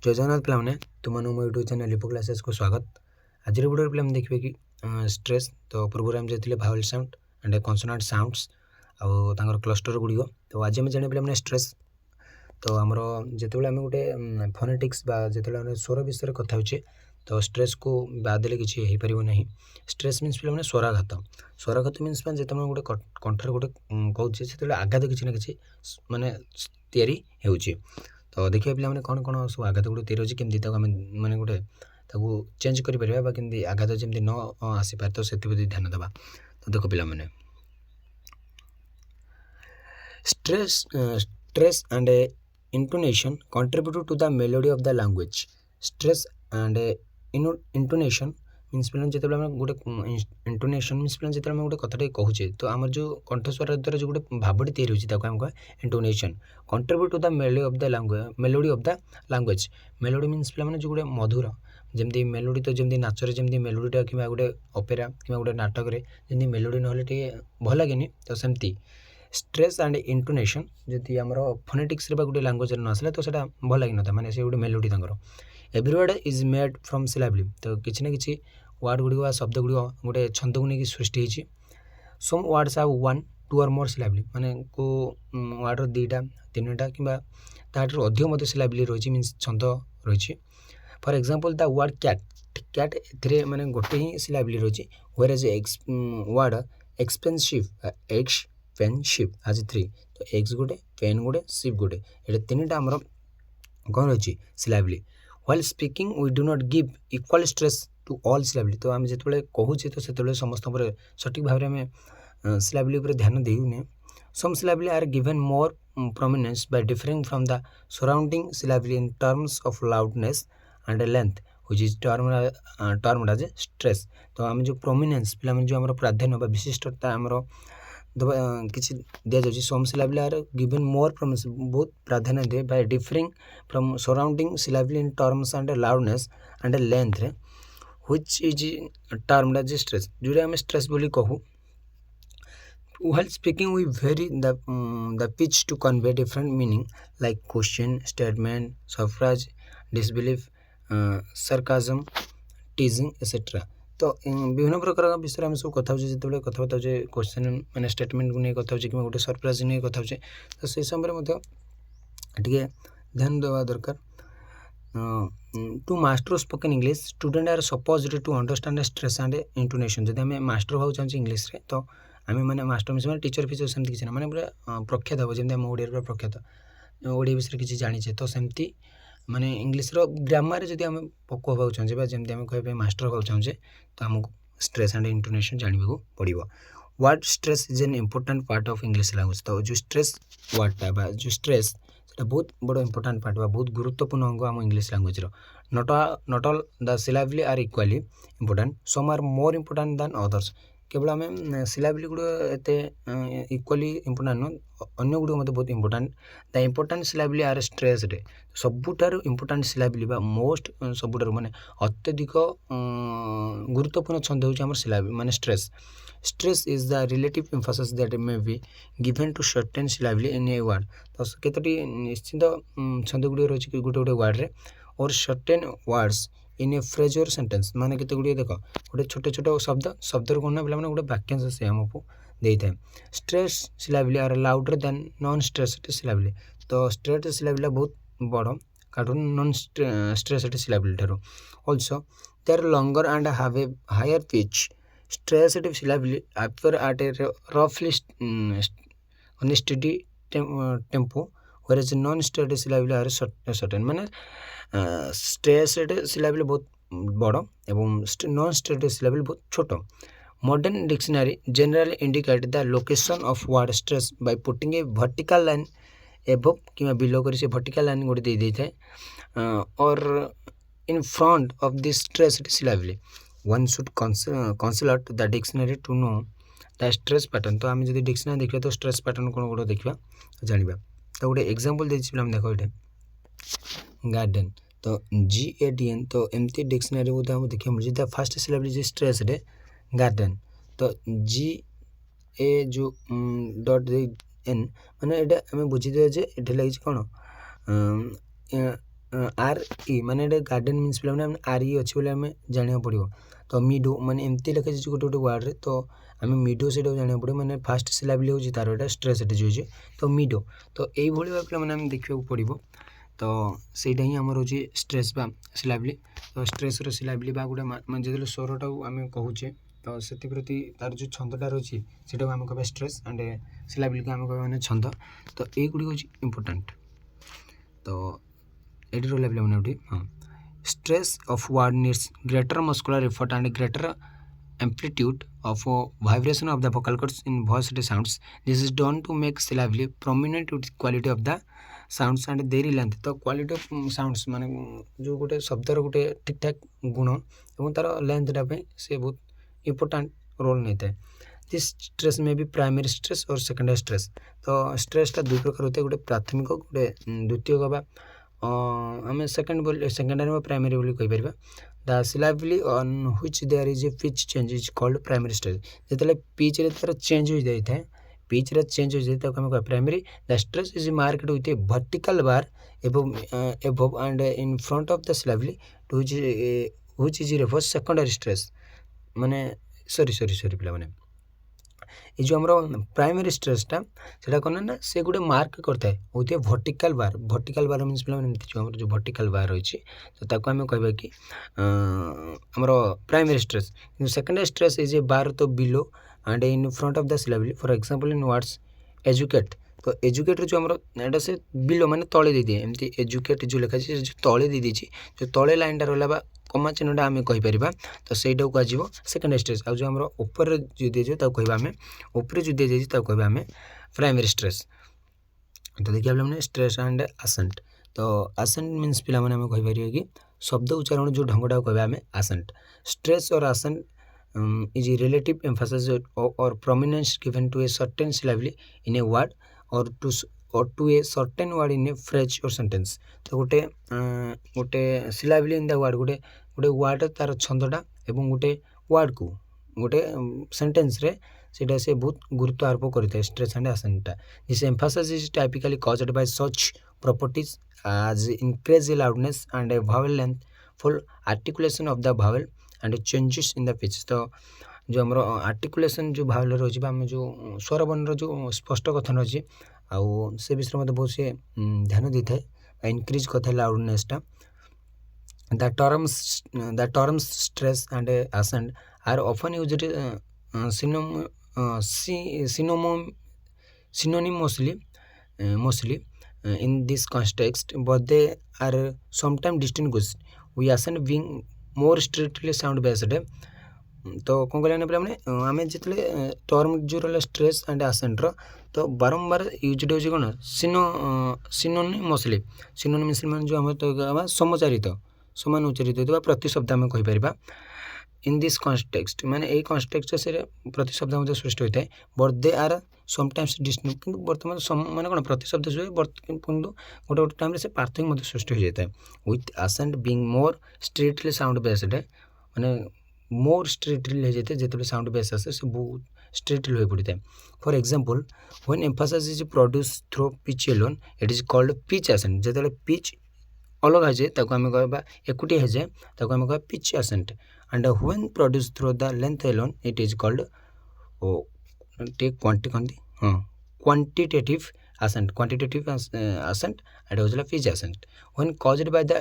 जय जगन्नाथ पे तुम मो यूट्यूब चैनल लिपो क्लासेस को स्वागत। आज वीडियो पे देखिए कि स्ट्रेस तो पूर्व आम जाते vowel sound and consonant sounds are cluster गुड़िक। तो आज आम जाना पे स्ट्रेस तो आमर जिते आम गोटे फोनेटिक्स जो स्वर विषय कथा होचे तो स्ट्रेस को बादले किसी हो पार ना। स्ट्रेस मीन्स पे स्वराघात। स्वराघात मीन्स जो गोटे कंठर गोटे कहे से आघात किसी ना कि मानने या तो देखिए पे कौन कौन सब आघात गुड़ तैयारी अच्छे केमती मैंने गोटे चेंज करें आघात जमी न आसीपारे तो से ध्यान देवा। तो देख पे stress and intonation contribute to the melody of the language. Stress and intonation means पे जो गोटे इंटोनेशन मीन्स पे जो गोटे कथा कहूचे तो आम जो कंठस्वर द्वारा जो गोटे भावटी तैयारी होता है कह intonation contribute to the melody of the language. Melody means पे जो गोटे मधुर जमी मेलोडी तो जमी नाचरे जमी मेलोडीटा कि गोटे अपेरा कि गोटे नाटक जमी मेलोडी ना भल लगे तो सेमती स्ट्रेस एंड इंटोनेशन जदि आम फोनेटिक्स गोटे लैंग्वेज न आसला तो ସେଇଟା भल लगे ना माने से गोटे मेलोडी तांकर। Every word is made from syllable तो किसी ना कि वार्ड गुड़िक शब्द गुड़िक गोटे छंद को लेकिन सृष्टि होती। Some words have one two or more सिलाबली माने को वार्डर दुईटा तीनटा कि अधिक मत सिलाबली रही मीन्स छंद रही। For example the word cat cat ए माने गोटे ही सिलाबली रही where as word expensive ex pen ship has three तो एक्स गोटे पेन गोटे शिप गोटे ये तीन टा आमर कौन रही syllable. While speaking we do not give equal stress to all syllable तो आम जिते कहूचे तो से समस्त सठिक भाव में सिलाबली पर ध्यान देने। Some syllable are given more prominence by differing from the surrounding syllable in terms of loudness and length which is termed as stress. तो आम जो प्रोमिनेंस पे जो आम प्राधान्य विशिष्टता आमर किसी दि जाए some syllable are given more prominence बहुत प्राधान्य दिए by differing from surrounding syllable in terms and loudness and length which is termed as stress जोड़ा आम स्ट्रेस बोली कहूँ। While speaking we vary the pitch to convey different meaning like question, statement, surprise, disbelief, sarcasm, teasing etc. तो विभिन्न प्रकार विषय आम सब कथा जो कथबार्ता हो क्वेश्चन मैंने स्टेटमेंट को नहीं कथा कि गोटे सरप्राइज नहीं कथा तो से समय टे ध्यान देवा दरकार। To master spoken English student are supposed to understand stress and intonation जब आम मास्टर हाँ चाहूँ इंग्लिश रे तो आम मैंने मास्टर मीस मैंने टीचर फीचर सेमती किसी ना मैंने पूरा प्रख्यात हम जमी आम ओडिया प्रख्यात ओडिया विषय किसी जाचे तो सेमती माने इंग्लिश ग्रामर जब आम पक्व हाँ चाहूँगे जमी आम कह मास्टर हाँ चाहूँगे तो आमको स्ट्रेस एंड इंटोनेशन जानवा पड़ो। Word stress is an important part of English language तो जो स्ट्रेस वर्डटा जो स्ट्रेस बहुत बड़ इंपोर्टाट पार्ट बहुत गुरुत्वपूर्ण अंग आम English language not all the syllable are equally important some are more important than others केवल आम सिलाबली गुड़ एत इक्वाली इंपोर्टाट नुह अन्य गुड़ मत बहुत important the important syllable are stress रे सबुठार इंपोर्टाट सिलाबली मोस्ट सबुठार माने अत्यधिक गुरुत्वपूर्ण छंद हो सिलाबली माने stress. Stress is the relative emphasis that may be given to certain syllable in a word तो कतोटी निश्चित छंद गुड़ रही गोटे गोटे वर्ड रे और certain words in a phrase or sentence माने केते गुड़िए देख गोटे छोटे छोटे शब्दर कौन ना पे गोटे वाक्यांश से आमको देता है। Stress syllable are louder than non stress syllable तो स्ट्रेट सिलाबली बहुत बड़ कार्टून नॉन स्ट्रेस सिलाबली ठार also they are longer and have a higher pitch. Stressed syllable appear at a roughly on a steady tempo whereas non-steady syllable are certain माने stressed syllable बहुत बड़ एवं non steady syllable बहुत छोट। Modern dictionary generally indicate the location of word stress by putting a vertical line above कि below कर से vertical line गोटे दे था और in front of this stressed syllable one should consult the dictionary to know the stress pattern. तो आम जब डिक्शनरी देखा तो स्ट्रेस पैटर्न कौन गोटे देखा जाना तो गोटे एग्जांपल देखिए देख ये गार्डन तो GADN तो एमती डिक्शनरी बोलते हम देखिए मुझे द फर्स्ट सिलाबल जो स्ट्रेस रे गार्डन तो GA जो डॉट N माने ये आम बुझीदे जे ये लगे कौन आर ई माने गार्डन मीन्स पे आर ई अच्छे बोले आम जाना पड़ो। तो मिडो माने एमती लिखा जाए गोटे गोटे वार्ड रे तो आम मिडो से जाना पड़ो माने फास्ट सिलाबिल हो तार एटा स्ट्रेस एट जो तो मिडो। तो यही भाई मैंने आम देखा पड़ो। तो सहीटा ही आमर हो स्ट्रेस बा सिलाबिली। तो स्ट्रेस सिलाबिली बा गोटे जो स्वरटा आम कहे तो से प्रति तार जो छंदटा रही से आम कह स्ट्रेस एंड सिलाबिली को आम कह छंद। तो युड़ी हूँ इम्पोर्टाट। तो ये रहा पे हाँ stress of word needs greater muscular effort and greater amplitude of vibration of the vocal cords in voice sounds. This is done to make syllably prominent with quality of the sounds and their length. तो quality of sounds माने जो गोटे शब्दर गोटे ठीक ठाक गुण और तार लेंथटा से बहुत इंपोर्टाट रोल नहीं था। दिस स्ट्रेस में भी प्राइमरी स्ट्रेस और सेकेंडरी स्ट्रेस। तो स्ट्रेसटा दुई प्रकार होता है गोटे प्राथमिक गोटे द्वितीय बा आम सेकेंडरी प्राइमरी बोली कहीपर। The syllable on which there is a pitch change is called primary stress. जिते पिच रे तार चेंज हो जाए था पिच रे चेंज हो जाए आम कह primary. The stress is marked with a vertical bar above and in front of the syllable to which is refer secondary stress माने सॉरी पिला माने ये जो आम प्राइमरी स्ट्रेसटा से कौन ना से गोटे मार्क करता है with a vertical bar means पे जो वर्टिकल बार रही तो आम कह कि आमर primary stress. Secondary stress is a bar तो below and in front of the syllable for example in words educate. तो एजुकेट जो आमर एटा से बिलो माने तले दे दिए एमती एजुकेट जो लिखा जो तले दे दीजिए जो तले लाइनटा रहा कमा चिन्हटा आम कहीपर। तो सहीटा कह सेकेंडरी स्ट्रेस। आ जो आम ऊपर जो दिए कह आम ऊपर जो दी जाए कह आम प्राइमरी स्ट्रेस। तो देखिए मैंने स्ट्रेस एंड आसेंट। तो आसेंट मीन्स पे आम कहीपर कि शब्द उच्चारण जो ढंगटा कह आम आसेंट। स्ट्रेस और आसेंट is relative emphasis or prominence given to a certain syllable in a word or to a certain word in a phrase or sentence. तो गोटे सिलाबिली इन द वर्ड गोटे वर्ड तार छंदटा एवं गोटे वर्ड को गोटे सेंटेंस रे सेटा से बहुत गुरुत्व आरोप करता है स्ट्रेस एंड आसेंटा। This emphasis is typically caused by such properties as increase loudness and vowel length for articulation of the vowel and changes in the pitch. तो जो आम आर्टिकुलेशन जो भावल रही आम जो स्वर वर्ण जो स्पष्ट कथन अच्छी आउ से विषय मत बहुत से ध्यान दे था इनक्रिज करता है लाउडनेसटा। The terms stress and accent are often used synonymously in this context, but they are sometimes distinguished with accent being more strictly sound based। तो कौन कहला पे मैंने आम जिते टर्म जो रहा स्ट्रेस एंड आसेंटर तो बारंबार यूज हो कौन सिनोनिमसली मीन जो आम समचारित समान उच्चारित होता प्रतिशब्द आम कहीपर। इन दिस कन्टेक्स्ट माने यही कन्टेक्स्ट से प्रतिशब्द मध्य सृष्टि होता है but they are sometimes distinct कि बर्तमान माने कौन प्रतिशब्द हुए किंतु गोटे गोटे टाइम से पार्थक्य मध्य सृष्टि हो जाता है with accent being more strictly sound based माने मोर स्ट्रिक्टली हो जाते हैं जो साउंड बेस आसे से बहुत स्ट्रिक्टली हो पड़ता है। For example when emphasis is produce through pitch alone it is called pitch accent. जो पिच अलग हो जाए आम कह एकुटिया हो जाए आम कह pitch accent and when produce through the length alone it is called quantitative accent and होजला pitch accent. When caused by the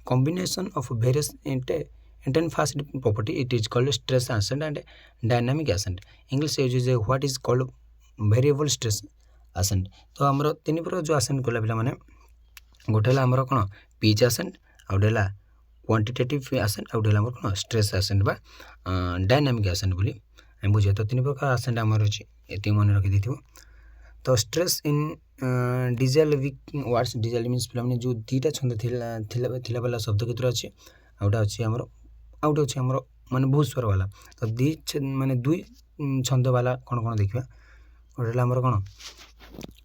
combination of various intensive property it is called stress accent and dynamic accent. English use what is called variable stress accent. तो आमर तीन प्रकार जो आसेंट कला पिला माने गोटे आमर कौन पिच आसेंट आउटे क्वांटिटेटिव आसेंट आउटे कौन स्ट्रेस आसेंट बा डायनामिक आसेंट बोली आम बुझे। तो तीन प्रकार आसेंट आमर अच्छी ये मन रखी थी। तो स्ट्रेस इन डिजालविक वर्ड्स डिजाल मीन्स पे जो दुईटा छंद थिला वाला शब्द केतर अच्छे आउटा अच्छी आमर आउटे अच्छे आमर माने बहुत स्वर वाला। तो माने दुई छंद वाला कौन कौन देखा गोटे आमर कौन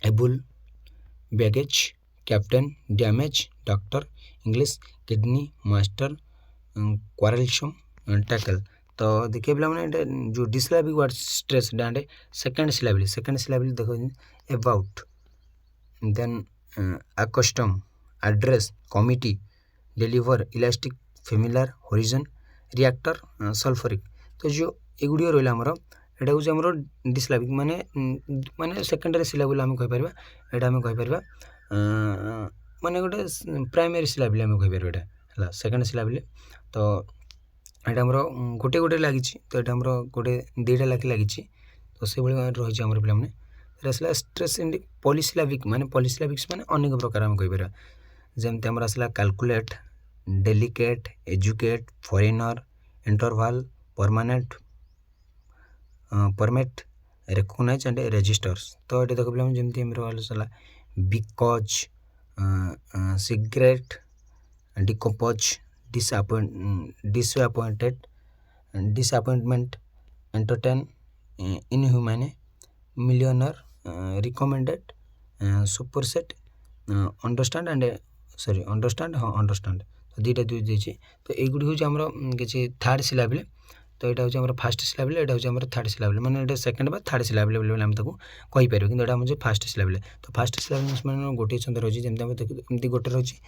able baggage captain damage doctor English kidney master quarrelsome tackle. तो देखिए पे मैंने जो डिसिलाबिक वर्ड स्ट्रेस डांडे सेकेंड सिलाबिली देखो about then accustom address committee deliver elastic familiar horizon reactor sulphuric. तो जो एगुड़ी रहा आमर एटा हूँ आमर डिसिलाबिक माने माने सेकेंडरी सिलाबल आम कहीपर यहाँ आम कहीपर माने गोटे प्राइमरी सिलाबल आम कहीपर यहाँ है सेकेंड सिलाबल। तो यहाँ आमर गोटे गोटे लगी तो यहाँ आमर गोटे दुईटा लाख लगी तो से रही आम पे आसला स्ट्रेस इन पॉलीसिलाबिक माने पॉलीसिलाबिक्स माने अनेक प्रकार आम कहीपर जमती आमर आसला calculate delicate educate foreigner interval permanent permit recognize and registers. तो ये देख पे जमी आसला because cigarette decompose disappointment entertain inhuman millionaire recommended superset understand and sorry understand हाँ अंडरस्टैंड। तो दुईटा दुई देती तो युड़ी हूँ आमर किसी थर्ड सिलाबल। तो यहाँ हूँ आम फास्ट सिलाबल यहाँ हूँ आम थर्ड सिलाबल मैंने सेकेंड बा थर्ड सिलाबल बोले आम कहीपर कि यहाँ हूँ फास्ट सिलाबल। तो फास्ट सिलाबल मैंने गोटे छंद रही जमी गोटे रही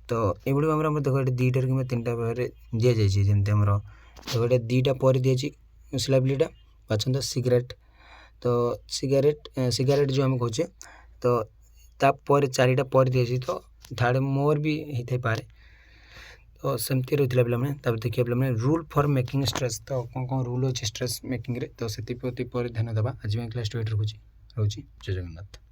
तो ये आम देख ये दुईटा कि तीन टा दि जाइए जमी आमर देखो ये दुईटा पर दिखाई सिलाबलटा बाछंद सिगरेट। तो सिगारेट जो आम कहे तो तापर चारिटा पर दिखाई तो थर्ड मोर भी होता पारे। तो सेमती रही पे देखिए पे रूल फॉर मेकिंग स्ट्रेस। तो कौन कौन रूल अच्छे स्ट्रेस मेकिंग रे तो से ध्यान देवा। आज क्लास 2 रखुच्छी जय जगन्नाथ।